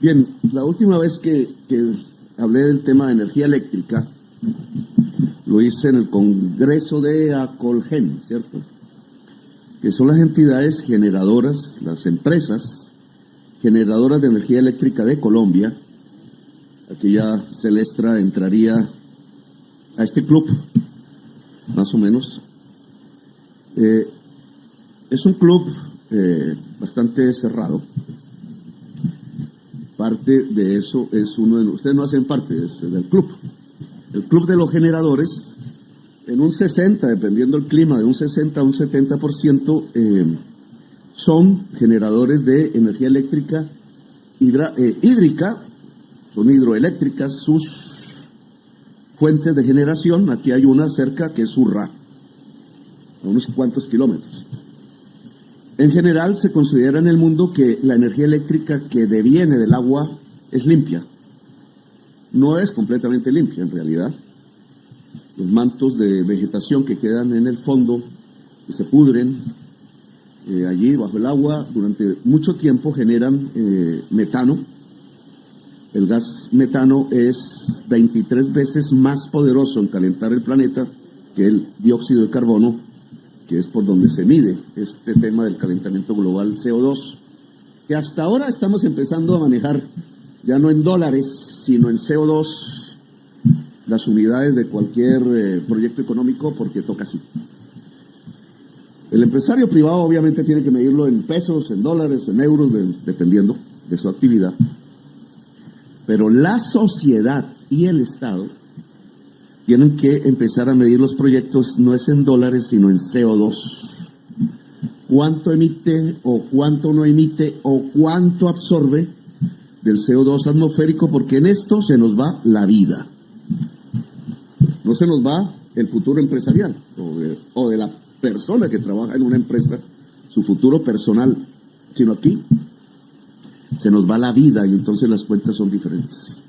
Bien, la última vez que hablé del tema de energía eléctrica, lo hice en el Congreso de Acolgen, ¿cierto? Que son las entidades generadoras, las empresas generadoras de energía eléctrica de Colombia. Aquí ya Celestra entraría a este club, más o menos. Es un club bastante cerrado. Parte de eso es uno de... Ustedes no hacen parte del club. El club de los generadores, en un 60, dependiendo del clima, de un 60 a un 70%, son generadores de energía eléctrica hídrica, son hidroeléctricas sus fuentes de generación. Aquí hay una cerca que es Urra, a unos cuantos kilómetros. En general se considera en el mundo que la energía eléctrica que deviene del agua es limpia. No es completamente limpia en realidad. Los mantos de vegetación que quedan en el fondo, que se pudren allí bajo el agua durante mucho tiempo, generan metano. El gas metano es 23 veces más poderoso en calentar el planeta que el dióxido de carbono, que es por donde se mide este tema del calentamiento global, CO2, que hasta ahora estamos empezando a manejar, ya no en dólares, sino en CO2, las unidades de cualquier proyecto económico, porque toca así. El empresario privado obviamente tiene que medirlo en pesos, en dólares, en euros, dependiendo de su actividad. Pero la sociedad y el Estado tienen que empezar a medir los proyectos, no es en dólares, sino en CO2. ¿Cuánto emite o cuánto no emite o cuánto absorbe del CO2 atmosférico? Porque en esto se nos va la vida. No se nos va el futuro empresarial o de la persona que trabaja en una empresa, su futuro personal, sino aquí se nos va la vida y entonces las cuentas son diferentes.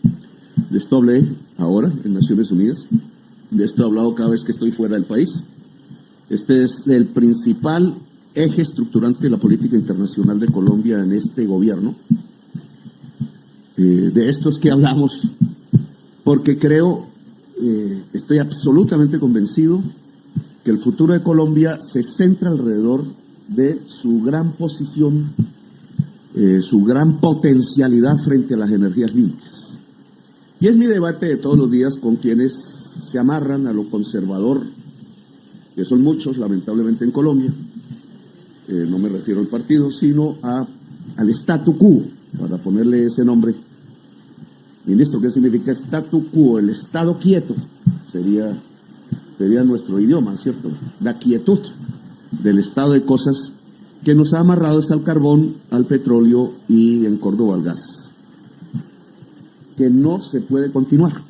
De esto hablé ahora en Naciones Unidas, de esto he hablado cada vez que estoy fuera del país. Este es el principal eje estructurante de la política internacional de Colombia en este gobierno. De esto es que hablamos, porque creo, estoy absolutamente convencido que el futuro de Colombia se centra alrededor de su gran posición, su gran potencialidad frente a las energías limpias. Y es mi debate de todos los días con quienes se amarran a lo conservador, que son muchos, lamentablemente, en Colombia. No me refiero al partido, sino al statu quo, para ponerle ese nombre. Ministro, ¿qué significa statu quo? El estado quieto sería nuestro idioma, ¿cierto? La quietud del estado de cosas que nos ha amarrado al carbón, al petróleo y en Córdoba al gas. Que no se puede continuar.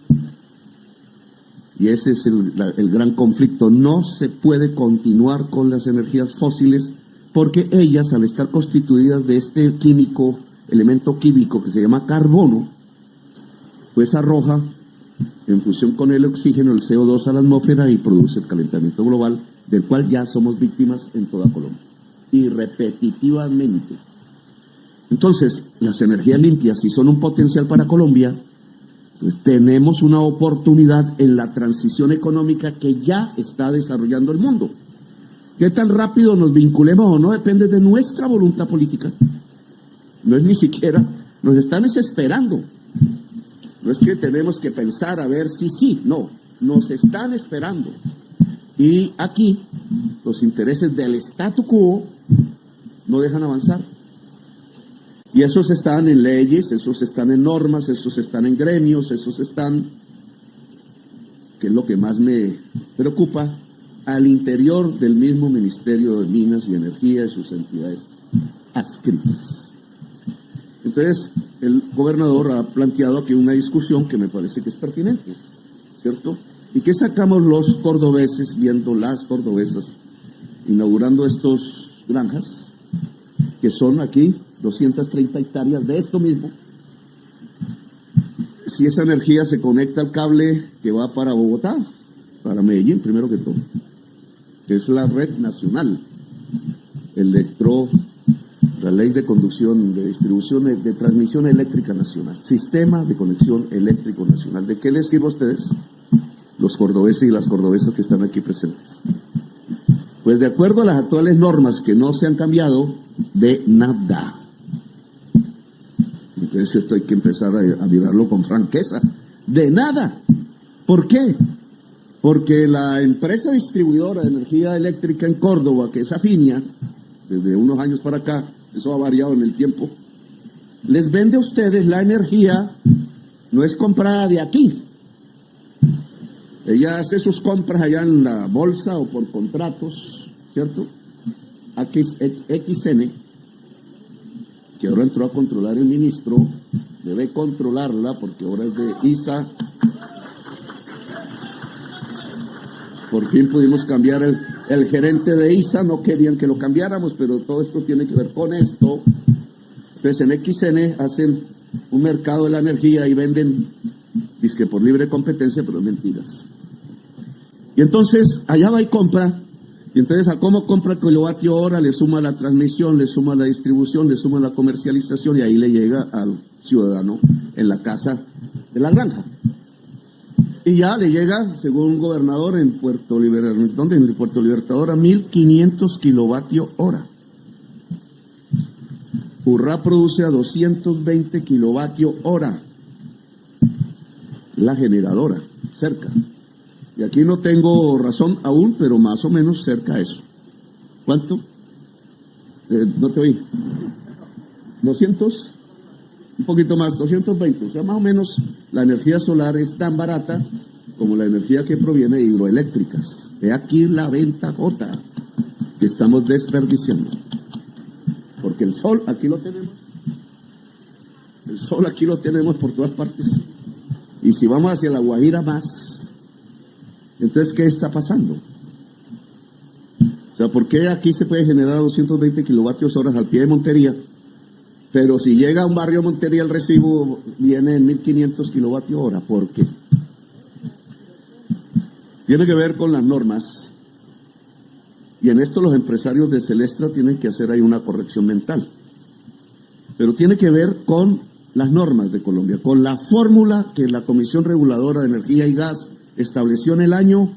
Y ese es el gran conflicto. No se puede continuar con las energías fósiles porque ellas, al estar constituidas de este elemento químico que se llama carbono, pues arroja, en fusión con el oxígeno, el CO2 a la atmósfera y produce el calentamiento global, del cual ya somos víctimas en toda Colombia, y repetitivamente. Entonces, las energías limpias, si son un potencial para Colombia, pues tenemos una oportunidad en la transición económica que ya está desarrollando el mundo. ¿Qué tan rápido nos vinculemos o no? Depende de nuestra voluntad política. No es ni siquiera, nos están desesperando. No es que tenemos que pensar a ver si sí, no, nos están esperando. Y aquí los intereses del statu quo no dejan avanzar. Y esos están en leyes, esos están en normas, esos están en gremios, esos están, que es lo que más me preocupa, al interior del mismo Ministerio de Minas y Energía y sus entidades adscritas. Entonces, el gobernador ha planteado aquí una discusión que me parece que es pertinente, ¿cierto? ¿Y qué sacamos los cordobeses, viendo las cordobesas, inaugurando estos granjas, que son aquí 230 hectáreas de esto mismo? Si esa energía se conecta al cable que va para Bogotá, para Medellín, primero que todo, que es la red nacional la ley de conducción, de distribución, de transmisión eléctrica nacional, sistema de conexión eléctrico nacional. ¿De qué les sirve a ustedes, los cordobeses y las cordobesas que están aquí presentes? Pues de acuerdo a las actuales normas que no se han cambiado, de nada. Entonces esto hay que empezar a mirarlo con franqueza. De nada. ¿Por qué? Porque la empresa distribuidora de energía eléctrica en Córdoba, que es Afinia, desde unos años para acá, eso ha variado en el tiempo, les vende a ustedes la energía, no es comprada de aquí. Ella hace sus compras allá en la bolsa o por contratos, ¿cierto? XN, que ahora entró a controlar el ministro, debe controlarla porque ahora es de ISA. Por fin pudimos cambiar el gerente de ISA, no querían que lo cambiáramos, pero todo esto tiene que ver con esto. Entonces en XN hacen un mercado de la energía y venden, dizque por libre competencia, pero mentiras. Y entonces allá va y compra, y entonces a cómo compra el kilovatio hora le suma la transmisión, le suma la distribución, le suma la comercialización, y ahí le llega al ciudadano en la casa de la granja. Y ya le llega, según un gobernador en Puerto Libertador, ¿dónde? En Puerto Libertador, a 1.500 kilovatios hora. Urrá produce a 220 kilovatios hora. La generadora, cerca. Y aquí no tengo razón aún, pero más o menos cerca a eso. ¿Cuánto? No te oí. 200. Un poquito más, 220, o sea, más o menos la energía solar es tan barata como la energía que proviene de hidroeléctricas. He aquí la ventajota que estamos desperdiciando. Porque el sol aquí lo tenemos. El sol aquí lo tenemos por todas partes. Y si vamos hacia la Guajira más, entonces, ¿qué está pasando? O sea, ¿por qué aquí se puede generar 220 kilovatios horas al pie de Montería? Pero si llega a un barrio Montería el recibo viene en 1.500 kilovatios hora. ¿Por qué? Tiene que ver con las normas. Y en esto los empresarios de Celestra tienen que hacer ahí una corrección mental. Pero tiene que ver con las normas de Colombia, con la fórmula que la Comisión Reguladora de Energía y Gas estableció en el año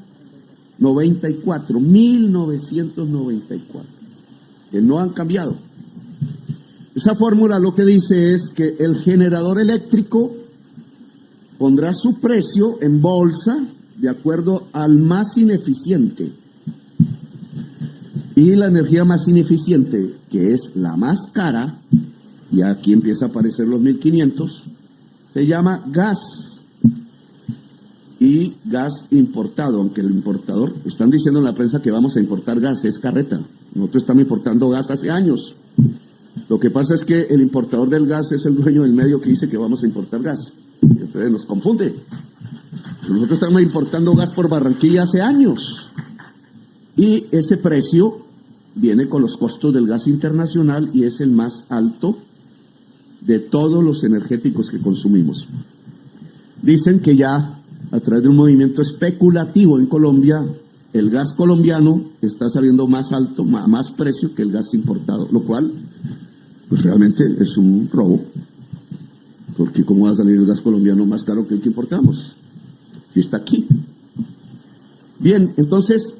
1994, que no han cambiado. Esa fórmula lo que dice es que el generador eléctrico pondrá su precio en bolsa de acuerdo al más ineficiente. Y la energía más ineficiente, que es la más cara, y aquí empieza a aparecer los 1.500, se llama gas. Y gas importado, aunque el importador, están diciendo en la prensa que vamos a importar gas, es carreta. Nosotros estamos importando gas hace años. Lo que pasa es que el importador del gas es el dueño del medio que dice que vamos a importar gas. Entonces nos confunde. Nosotros estamos importando gas por Barranquilla hace años. Y ese precio viene con los costos del gas internacional y es el más alto de todos los energéticos que consumimos. Dicen que ya a través de un movimiento especulativo en Colombia, el gas colombiano está saliendo más alto, más precio que el gas importado, lo cual pues realmente es un robo, porque ¿cómo va a salir el gas colombiano más caro que el que importamos? Si está aquí. Bien, entonces,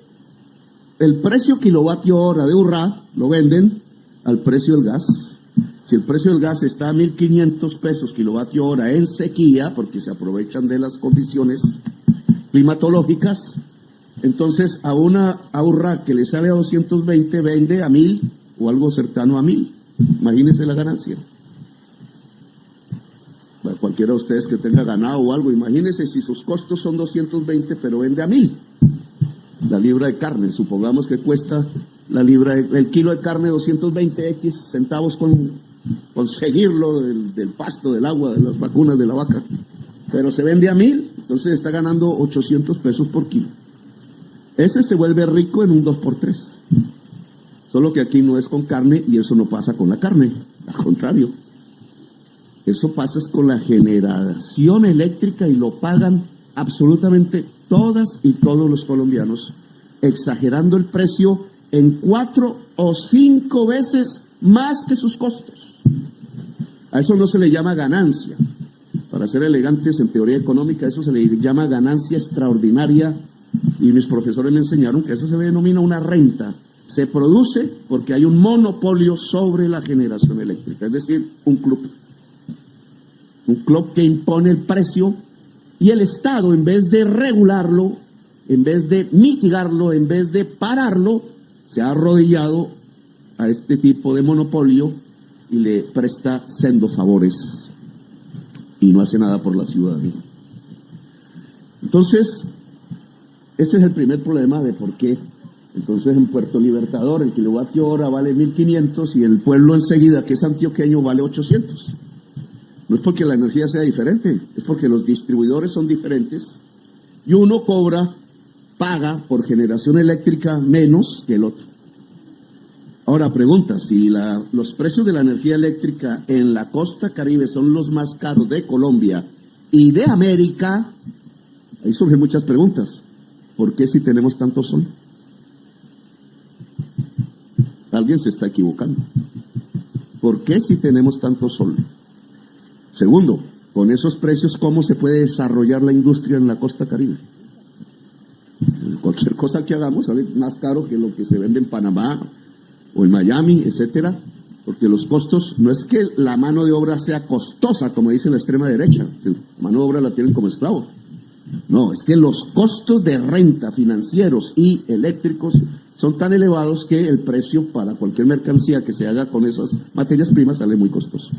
el precio kilovatio hora de Urrá lo venden al precio del gas. Si el precio del gas está a 1.500 pesos kilovatio hora en sequía, porque se aprovechan de las condiciones climatológicas, entonces a Urrá que le sale a 220 vende a 1.000 o algo cercano a 1.000. Imagínense la ganancia. Para cualquiera de ustedes que tenga ganado o algo, imagínense si sus costos son 220, pero vende a 1.000. La libra de carne, supongamos que cuesta el kilo de carne 220 centavos con conseguirlo del pasto, del agua, de las vacunas de la vaca. Pero se vende a 1.000, entonces está ganando 800 pesos por kilo. Ese se vuelve rico en un 2x3. Solo que aquí no es con carne y eso no pasa con la carne, al contrario. Eso pasa con la generación eléctrica y lo pagan absolutamente todas y todos los colombianos, exagerando el precio en 4 o 5 veces más que sus costos. A eso no se le llama ganancia. Para ser elegantes en teoría económica, eso se le llama ganancia extraordinaria, y mis profesores me enseñaron que eso se le denomina una renta. Se produce porque hay un monopolio sobre la generación eléctrica, es decir, un club que impone el precio, y el Estado, en vez de regularlo, en vez de mitigarlo, en vez de pararlo, se ha arrodillado a este tipo de monopolio y le presta sendos favores y no hace nada por la ciudadanía. Entonces, este es el primer problema de por qué. Entonces, en Puerto Libertador el kilovatio hora vale 1.500 y el pueblo enseguida, que es antioqueño, vale 800. No es porque la energía sea diferente, es porque los distribuidores son diferentes y uno paga por generación eléctrica menos que el otro. Ahora pregunta, si los precios de la energía eléctrica en la costa Caribe son los más caros de Colombia y de América, ahí surgen muchas preguntas. ¿Por qué si tenemos tanto sol? Alguien se está equivocando. ¿Por qué si tenemos tanto sol? Segundo, con esos precios, ¿cómo se puede desarrollar la industria en la costa Caribe? Cualquier cosa que hagamos sale más caro que lo que se vende en Panamá o en Miami, etcétera, porque los costos, no es que la mano de obra sea costosa, como dice la extrema derecha, la mano de obra la tienen como esclavo. No, es que los costos de renta financieros y eléctricos son tan elevados que el precio para cualquier mercancía que se haga con esas materias primas sale muy costoso.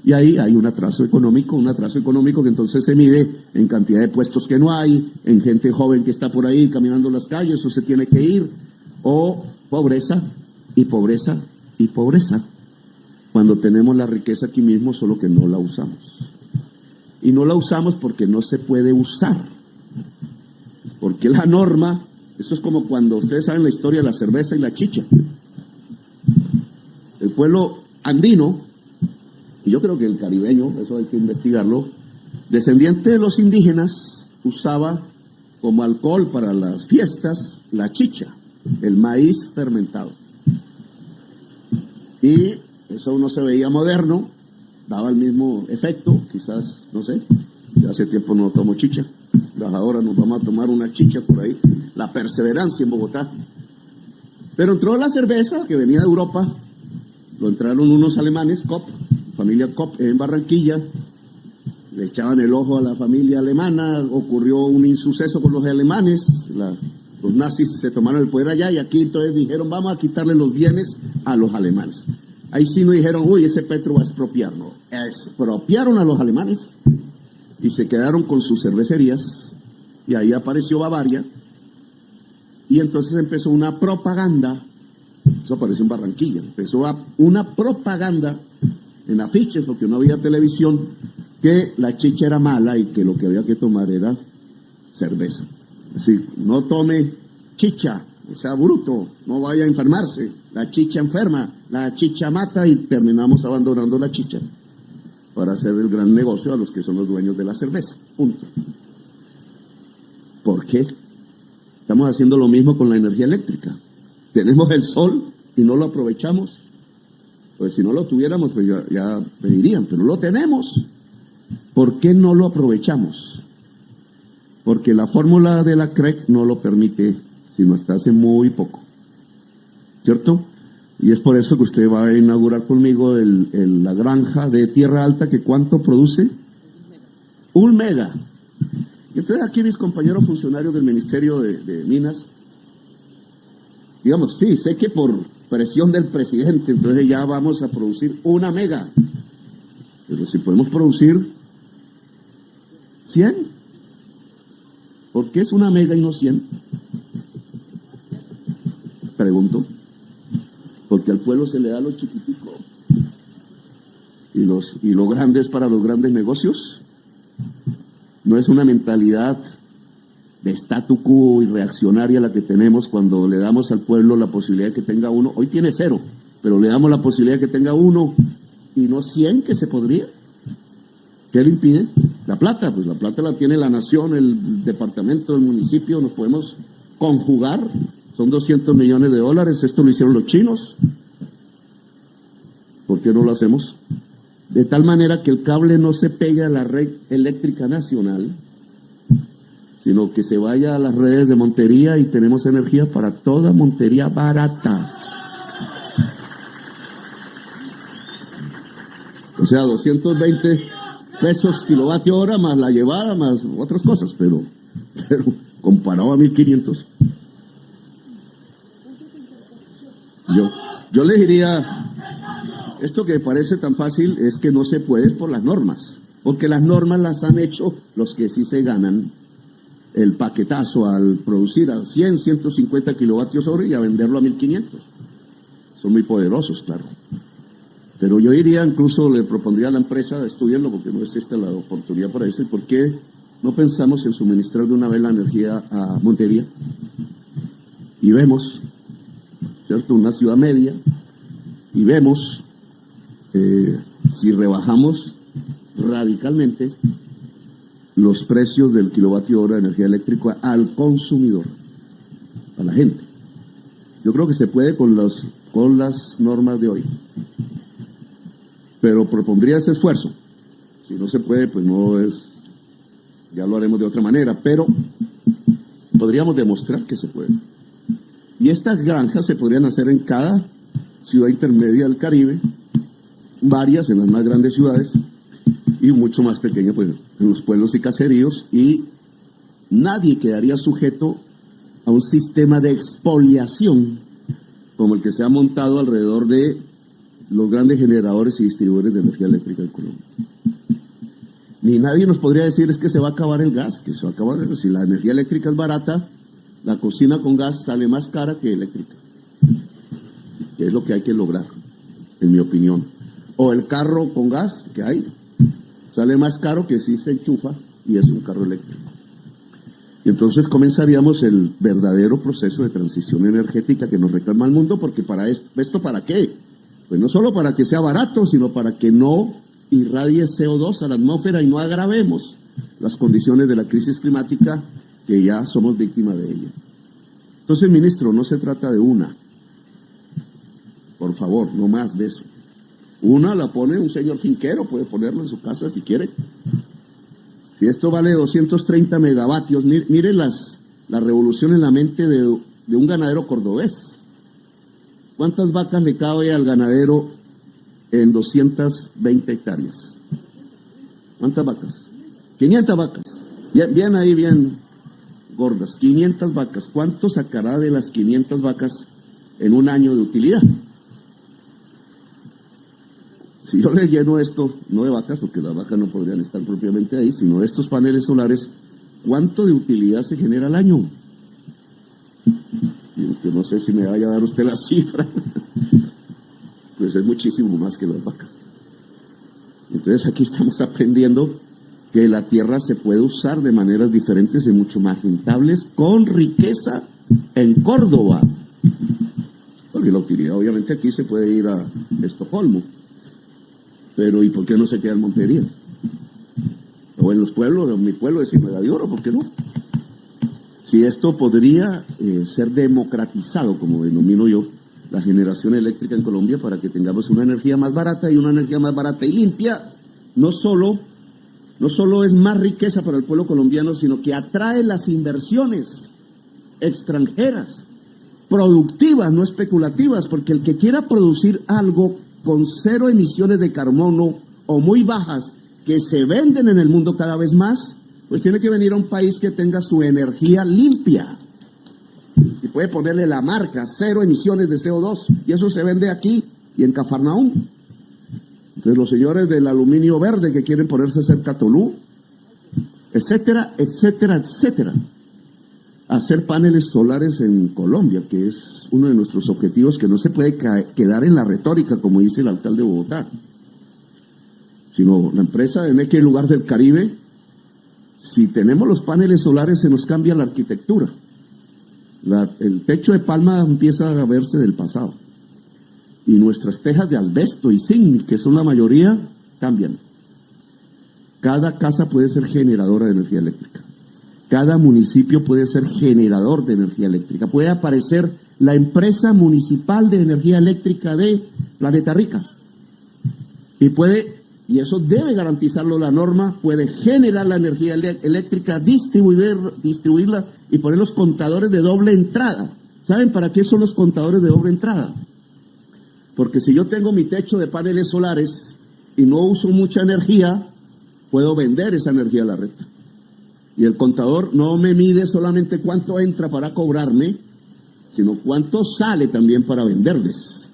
Y ahí hay un atraso económico que entonces se mide en cantidad de puestos que no hay, en gente joven que está por ahí caminando las calles o se tiene que ir, o pobreza y pobreza y pobreza, cuando tenemos la riqueza aquí mismo, solo que no la usamos. Y no la usamos porque no se puede usar, porque la norma, eso es como cuando ustedes saben la historia de la cerveza y la chicha. El pueblo andino, y yo creo que el caribeño, eso hay que investigarlo, descendiente de los indígenas, usaba como alcohol para las fiestas la chicha, el maíz fermentado. Y eso no se veía moderno, daba el mismo efecto, quizás, no sé, ya hace tiempo no tomo chicha, ahora nos vamos a tomar una chicha por ahí, la Perseverancia en Bogotá. Pero entró la cerveza que venía de Europa, lo entraron unos alemanes, Kopp, familia Kopp en Barranquilla, le echaban el ojo a la familia alemana, ocurrió un insuceso con los alemanes, los nazis se tomaron el poder allá y aquí entonces dijeron vamos a quitarle los bienes a los alemanes. Ahí sí no dijeron, uy, ese Petro va a expropiar, no. Expropiaron a los alemanes y se quedaron con sus cervecerías y ahí apareció Bavaria y entonces empezó una propaganda, eso apareció en Barranquilla, empezó una propaganda en afiches, porque no había televisión, que la chicha era mala y que lo que había que tomar era cerveza. Es decir, no tome chicha, o sea, bruto, no vaya a enfermarse, la chicha enferma, la chicha mata y terminamos abandonando la chicha para hacer el gran negocio a los que son los dueños de la cerveza, punto. ¿Por qué? Estamos haciendo lo mismo con la energía eléctrica. Tenemos el sol y no lo aprovechamos. Pues si no lo tuviéramos, pues ya me dirían, pero lo tenemos. ¿Por qué no lo aprovechamos? Porque la fórmula de la CREC no lo permite, sino hasta hace muy poco. ¿Cierto? Y es por eso que usted va a inaugurar conmigo la granja de Tierra Alta, que ¿cuánto produce? 1 mega. Y entonces aquí mis compañeros funcionarios del Ministerio de Minas, digamos, sí, sé que por presión del presidente, entonces ya vamos a producir 1 mega. Pero si podemos producir 100, ¿por qué es 1 mega y no 100? Pregunto. Porque al pueblo se le da lo chiquitico y lo grande es para los grandes negocios. No es una mentalidad de statu quo y reaccionaria la que tenemos cuando le damos al pueblo la posibilidad de que tenga 1. Hoy tiene 0, pero le damos la posibilidad de que tenga 1 y no 100, que se podría. ¿Qué le impide? La plata, pues la plata la tiene la nación, el departamento, el municipio, nos podemos conjugar, son $200 millones, esto lo hicieron los chinos. qué no lo hacemos? De tal manera que el cable no se pegue a la red eléctrica nacional, sino que se vaya a las redes de Montería y tenemos energía para toda Montería barata. O sea, 220 pesos kilovatio hora más la llevada, más otras cosas, pero comparado a 1.500. Yo les diría, esto que parece tan fácil es que no se puede por las normas, porque las normas las han hecho los que sí se ganan el paquetazo al producir a 100, 150 kilovatios hora y a venderlo a 1.500. Son muy poderosos, claro. Pero yo diría, incluso le propondría a la empresa, estudiarlo porque no existe la oportunidad para eso, y por qué no pensamos en suministrar de una vez la energía a Montería. Y vemos, ¿cierto?, una ciudad media, y vemos si rebajamos radicalmente los precios del kilovatio hora de energía eléctrica al consumidor, a la gente. Yo creo que se puede con las normas de hoy, pero propondría ese esfuerzo. Si no se puede, pues no es, ya lo haremos de otra manera, pero podríamos demostrar que se puede. Y estas granjas se podrían hacer en cada ciudad intermedia del Caribe, varias en las más grandes ciudades y mucho más pequeñas pues en los pueblos y caseríos, y nadie quedaría sujeto a un sistema de expoliación como el que se ha montado alrededor de los grandes generadores y distribuidores de energía eléctrica en Colombia. Ni nadie nos podría decir es que se va a acabar el gas, que se va a acabar, si la energía eléctrica es barata, la cocina con gas sale más cara que eléctrica, que es lo que hay que lograr, en mi opinión. O el carro con gas que hay, sale más caro que si se enchufa y es un carro eléctrico. Y entonces comenzaríamos el verdadero proceso de transición energética que nos reclama el mundo, porque para esto ¿para qué? Pues no solo para que sea barato, sino para que no irradie CO2 a la atmósfera y no agravemos las condiciones de la crisis climática que ya somos víctimas de ella. Entonces, ministro, no se trata de una. Por favor, no más de eso. Una la pone un señor finquero, puede ponerlo en su casa si quiere. Si esto vale 230 megavatios, mire la revolución en la mente de un ganadero cordobés. ¿Cuántas vacas le cabe al ganadero en 220 hectáreas? ¿Cuántas vacas? 500 vacas. Bien ahí, bien gordas. 500 vacas. ¿Cuánto sacará de las 500 vacas en un año de utilidad? Si yo le lleno esto, no de vacas, porque las vacas no podrían estar propiamente ahí, sino de estos paneles solares, ¿cuánto de utilidad se genera al año? Yo no sé si me vaya a dar usted la cifra. Pues es muchísimo más que las vacas. Entonces aquí estamos aprendiendo que la tierra se puede usar de maneras diferentes y mucho más rentables, con riqueza en Córdoba. Porque la utilidad obviamente aquí se puede ir a Estocolmo. Pero ¿y por qué no se queda en Montería? O en los pueblos, en mi pueblo de Ciénaga de Oro, ¿por qué no? Si esto podría ser democratizado, como denomino yo, la generación eléctrica en Colombia, para que tengamos una energía más barata, y una energía más barata y limpia, no solo es más riqueza para el pueblo colombiano, sino que atrae las inversiones extranjeras, productivas, no especulativas, porque el que quiera producir algo con cero emisiones de carbono o muy bajas, que se venden en el mundo cada vez más, pues tiene que venir a un país que tenga su energía limpia. Y puede ponerle la marca, cero emisiones de CO2, y eso se vende aquí y en Cafarnaúm. Entonces los señores del aluminio verde que quieren ponerse a hacer Catolú, etcétera, etcétera, etcétera. Hacer paneles solares en Colombia, que es uno de nuestros objetivos, que no se puede quedar en la retórica, como dice el alcalde de Bogotá, sino la empresa en aquel lugar del Caribe. Si tenemos los paneles solares, se nos cambia la arquitectura. El techo de palma empieza a verse del pasado, y nuestras tejas de asbesto y zinc, que son la mayoría, cambian. Cada casa puede ser generadora de energía eléctrica. Cada municipio puede ser generador de energía eléctrica. Puede aparecer la empresa municipal de energía eléctrica de Planeta Rica. y eso debe garantizarlo la norma, puede generar la energía eléctrica, distribuirla y poner los contadores de doble entrada. ¿Saben para qué son los contadores de doble entrada? Porque si yo tengo mi techo de paneles solares y no uso mucha energía, puedo vender esa energía a la red. Y el contador no me mide solamente cuánto entra para cobrarme, sino cuánto sale también para venderles.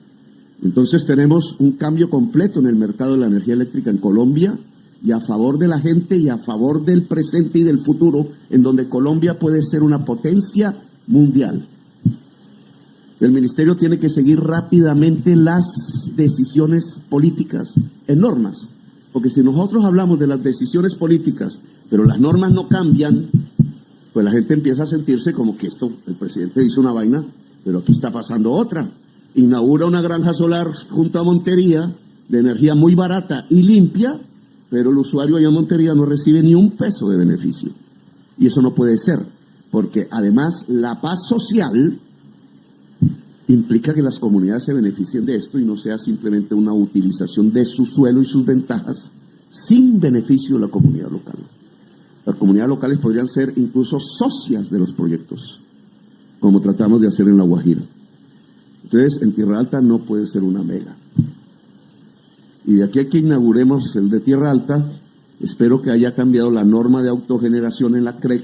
Entonces tenemos un cambio completo en el mercado de la energía eléctrica en Colombia, y a favor de la gente y a favor del presente y del futuro, en donde Colombia puede ser una potencia mundial. El ministerio tiene que seguir rápidamente las decisiones políticas en normas, porque si nosotros hablamos de las decisiones políticas, pero las normas no cambian, pues la gente empieza a sentirse como que el presidente hizo una vaina, pero aquí está pasando otra. Inaugura una granja solar junto a Montería de energía muy barata y limpia, pero el usuario allá en Montería no recibe ni un peso de beneficio. Y eso no puede ser, porque además la paz social implica que las comunidades se beneficien de esto y no sea simplemente una utilización de su suelo y sus ventajas sin beneficio de la comunidad local. Las comunidades locales podrían ser incluso socias de los proyectos, como tratamos de hacer en La Guajira. Entonces, en Tierra Alta no puede ser una mega. Y de aquí a que inauguremos el de Tierra Alta, espero que haya cambiado la norma de autogeneración en la CREC,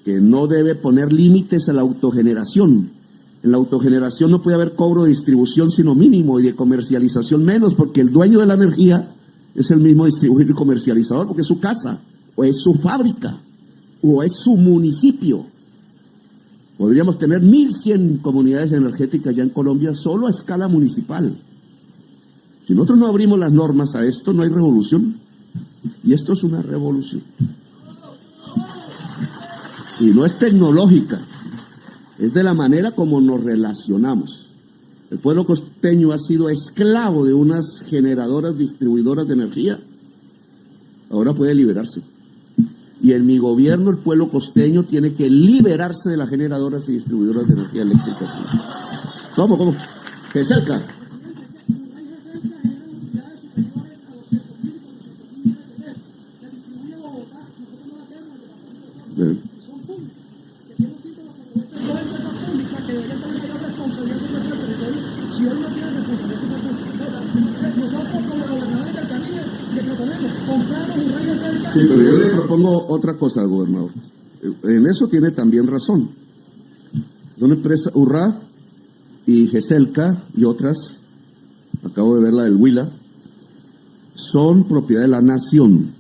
que no debe poner límites a la autogeneración. En la autogeneración no puede haber cobro de distribución sino mínimo y de comercialización menos, porque el dueño de la energía es el mismo distribuidor y comercializador, porque es su casa, o es su fábrica, o es su municipio. Podríamos tener 1.100 comunidades energéticas ya en Colombia solo a escala municipal. Si nosotros no abrimos las normas a esto, no hay revolución. Y esto es una revolución. Y no es tecnológica, es de la manera como nos relacionamos. El pueblo costeño ha sido esclavo de unas generadoras distribuidoras de energía. Ahora puede liberarse. Y en mi gobierno el pueblo costeño tiene que liberarse de las generadoras y distribuidoras de energía eléctrica. ¿Cómo? ¿Qué cerca? Si hoy no tiene responsabilidad, nosotros como gobernadores del Caribe le proponemos comprarnos un rayo cerca. Sí, pero yo le propongo otra cosa al gobernador. En eso tiene también razón. Son empresas, Urra y GESELCA y otras, acabo de ver la del Huila, son propiedad de la nación.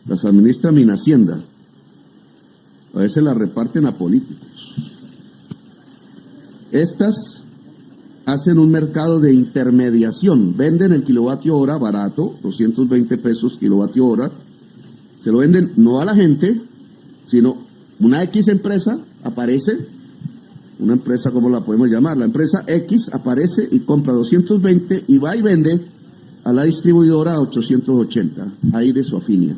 Las administra Minhacienda. A veces las reparten a políticos. Estas hacen un mercado de intermediación, venden el kilovatio hora barato, 220 pesos kilovatio hora, se lo venden no a la gente, sino una X empresa aparece, una empresa, ¿cómo la podemos llamar? La empresa X aparece y compra 220 y va y vende a la distribuidora a 880, Aires o Afinia.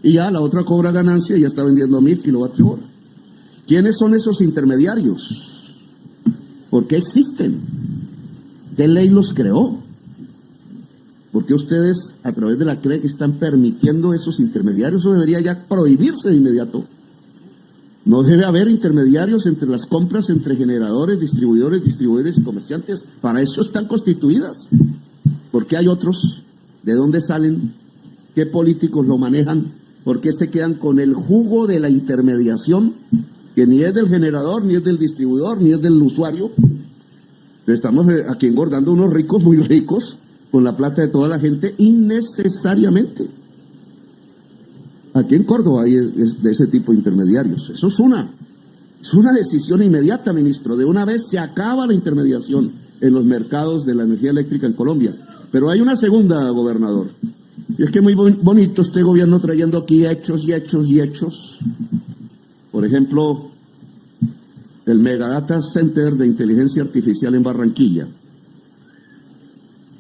Y ya la otra cobra ganancia y ya está vendiendo a 1000 kilovatios hora. ¿Quiénes son esos intermediarios? ¿Por qué existen? ¿Qué ley los creó? ¿Por qué ustedes a través de la CREC están permitiendo esos intermediarios? Eso debería ya prohibirse de inmediato. No debe haber intermediarios entre las compras, entre generadores, distribuidores y comerciantes. Para eso están constituidas. ¿Por qué hay otros? ¿De dónde salen? ¿Qué políticos lo manejan? ¿Por qué se quedan con el jugo de la intermediación? Que ni es del generador, ni es del distribuidor, ni es del usuario. Estamos aquí engordando unos ricos, muy ricos, con la plata de toda la gente, innecesariamente. Aquí en Córdoba hay de ese tipo de intermediarios. Eso es una decisión inmediata, ministro. De una vez se acaba la intermediación en los mercados de la energía eléctrica en Colombia. Pero hay una segunda, gobernador. Y es que muy bonito este gobierno trayendo aquí hechos y hechos y hechos. Por ejemplo, el Megadata Center de Inteligencia Artificial en Barranquilla.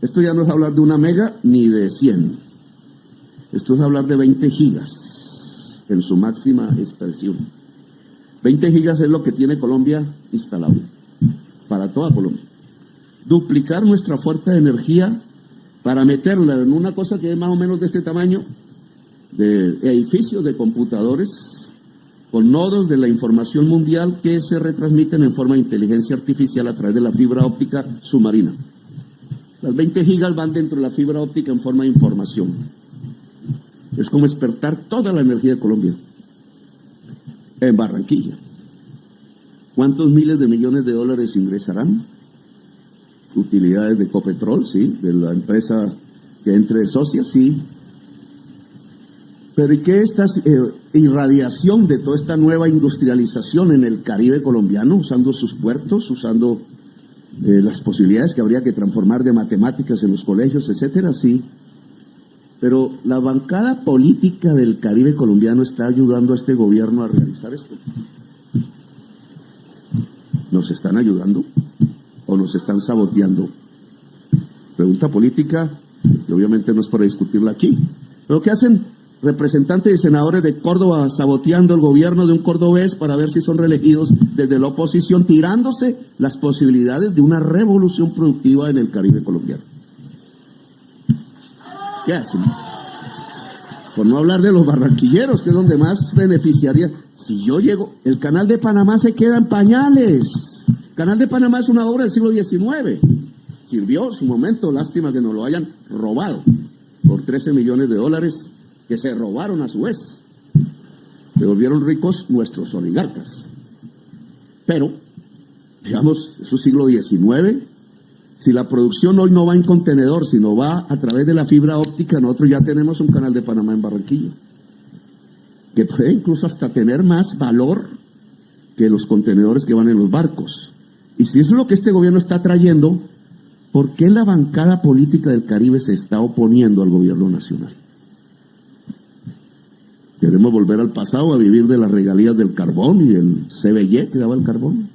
Esto ya no es hablar de una mega ni de 100. Esto es hablar de 20 gigas en su máxima expresión. 20 gigas es lo que tiene Colombia instalado para toda Colombia. Duplicar nuestra fuente de energía para meterla en una cosa que es más o menos de este tamaño, de edificios de computadores con nodos de la información mundial que se retransmiten en forma de inteligencia artificial a través de la fibra óptica submarina. Las 20 gigas van dentro de la fibra óptica en forma de información. Es como despertar toda la energía de Colombia en Barranquilla. ¿Cuántos miles de millones de dólares ingresarán? Utilidades de Copetrol, sí, de la empresa que entre de socia, sí. Pero ¿y qué esta irradiación de toda esta nueva industrialización en el Caribe colombiano, usando sus puertos, usando las posibilidades que habría que transformar de matemáticas en los colegios, etcétera? Sí. Pero la bancada política del Caribe colombiano está ayudando a este gobierno a realizar esto. ¿Nos están ayudando o nos están saboteando? Pregunta política, que obviamente no es para discutirla aquí. ¿Pero qué hacen representantes y senadores de Córdoba saboteando el gobierno de un cordobés para ver si son reelegidos desde la oposición, tirándose las posibilidades de una revolución productiva en el Caribe colombiano? ¿Qué hacen? Por no hablar de los barranquilleros, que es donde más beneficiaría. Si yo llego, el Canal de Panamá se queda en pañales. El Canal de Panamá es una obra del siglo XIX. Sirvió su momento, lástima que nos lo hayan robado por 13 millones de dólares que se robaron a su vez. Se volvieron ricos nuestros oligarcas. Pero, digamos, es su siglo XIX. Si la producción hoy no va en contenedor, sino va a través de la fibra óptica, nosotros ya tenemos un Canal de Panamá en Barranquilla, que puede incluso hasta tener más valor que los contenedores que van en los barcos. Y si eso es lo que este gobierno está trayendo, ¿por qué la bancada política del Caribe se está oponiendo al gobierno nacional? ¿Queremos volver al pasado a vivir de las regalías del carbón y del CBY que daba el carbón?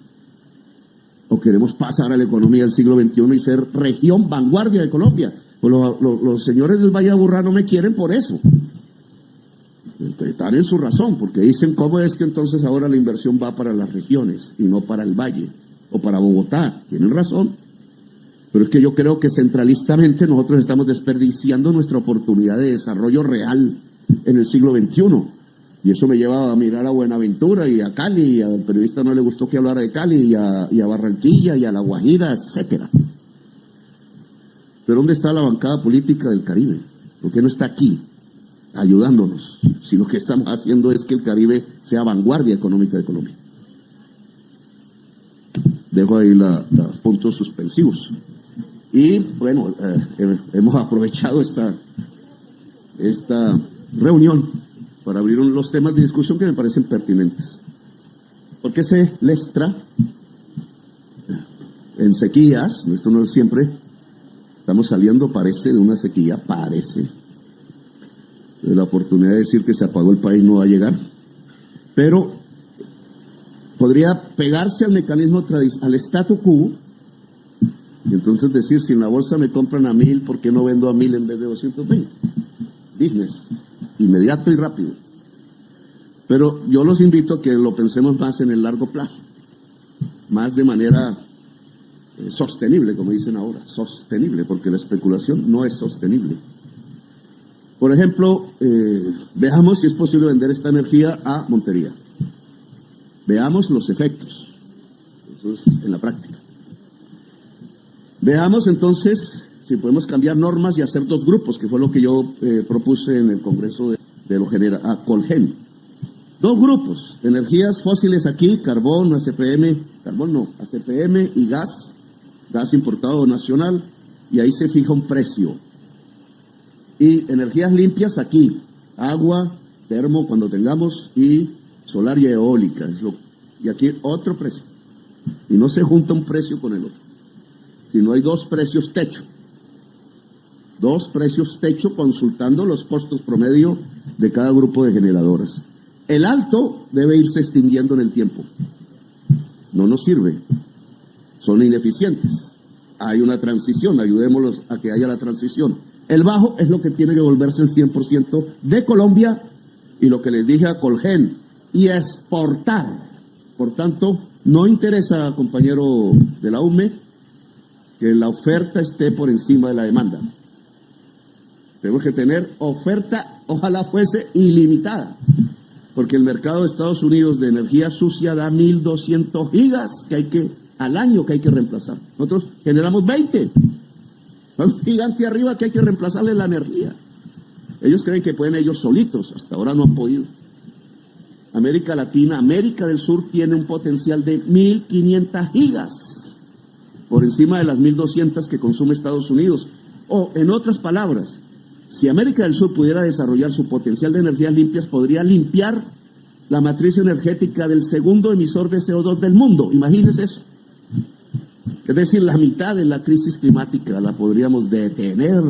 ¿O queremos pasar a la economía del siglo XXI y ser región vanguardia de Colombia? Pues los señores del Valle de Aburrá no me quieren por eso. Están en su razón, porque dicen cómo es que entonces ahora la inversión va para las regiones y no para el Valle o para Bogotá. Tienen razón. Pero es que yo creo que centralistamente nosotros estamos desperdiciando nuestra oportunidad de desarrollo real en el siglo XXI. Y eso me lleva a mirar a Buenaventura y a Cali, y al periodista no le gustó que hablara de Cali, y a Barranquilla, y a La Guajira, etcétera. Pero ¿dónde está la bancada política del Caribe? ¿Por qué no está aquí, ayudándonos? Si lo que estamos haciendo es que el Caribe sea vanguardia económica de Colombia. Dejo ahí los puntos suspensivos. Y bueno, hemos aprovechado esta reunión para abrir los temas de discusión que me parecen pertinentes. Porque se lestra en sequías, esto no es siempre, estamos saliendo, parece, de una sequía, parece. La oportunidad de decir que se apagó el país no va a llegar, pero podría pegarse al mecanismo al statu quo, y entonces decir, si en la bolsa me compran a 1.000, ¿por qué no vendo a 1.000 en vez de 220? Business, inmediato y rápido. Pero yo los invito a que lo pensemos más en el largo plazo, más de manera sostenible, como dicen ahora, sostenible, porque la especulación no es sostenible. Por ejemplo, veamos si es posible vender esta energía a Montería. Veamos los efectos, eso es en la práctica. Veamos entonces si podemos cambiar normas y hacer 2 grupos, que fue lo que yo propuse en el Congreso de lo general, a Colgen. 2 grupos, energías fósiles aquí, carbón, ACPM, carbón no, ACPM y gas importado nacional, y ahí se fija un precio. Y energías limpias aquí, agua, termo cuando tengamos, y solar y eólica, y aquí otro precio. Y no se junta un precio con el otro, sino hay 2 precios techo. 2 precios techo consultando los costos promedio de cada grupo de generadoras. El alto debe irse extinguiendo en el tiempo. No nos sirve. Son ineficientes. Hay una transición, ayudémoslos a que haya la transición. El bajo es lo que tiene que volverse el 100% de Colombia, y lo que les dije a Colgen, y exportar. Por tanto, no interesa, compañero de la UME, que la oferta esté por encima de la demanda. Tenemos que tener oferta, ojalá fuese ilimitada, porque el mercado de Estados Unidos de energía sucia da 1.200 gigas al año que hay que reemplazar. Nosotros generamos 20. Un gigante arriba que hay que reemplazarle la energía. Ellos creen que pueden ellos solitos, hasta ahora no han podido. América Latina, América del Sur tiene un potencial de 1.500 gigas, por encima de las 1.200 que consume Estados Unidos. O, en otras palabras, si América del Sur pudiera desarrollar su potencial de energías limpias, podría limpiar la matriz energética del segundo emisor de CO2 del mundo. Imagínense eso. Es decir, la mitad de la crisis climática la podríamos detener.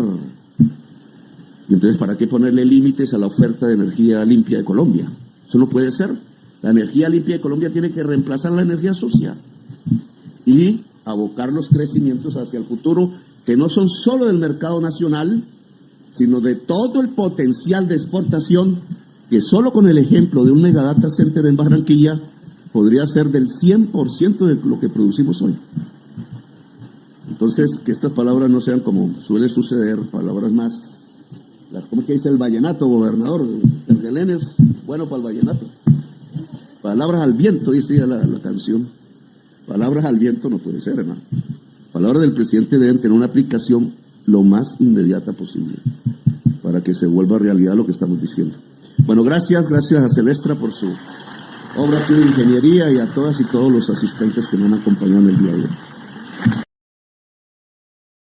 Y entonces, ¿para qué ponerle límites a la oferta de energía limpia de Colombia? Eso no puede ser. La energía limpia de Colombia tiene que reemplazar la energía sucia y abocar los crecimientos hacia el futuro, que no son solo del mercado nacional, sino de todo el potencial de exportación, que solo con el ejemplo de un megadata center en Barranquilla podría ser del 100% de lo que producimos hoy. Entonces, que estas palabras no sean como suele suceder, palabras más, ¿cómo es que dice el vallenato, gobernador? El Gelén es bueno para el vallenato. Palabras al viento, dice la canción. Palabras al viento no puede ser, hermano. Palabras del presidente deben tener una aplicación lo más inmediata posible para que se vuelva realidad lo que estamos diciendo. Bueno, gracias a Celestra por su obra de ingeniería y a todas y todos los asistentes que me han acompañado en el día de hoy.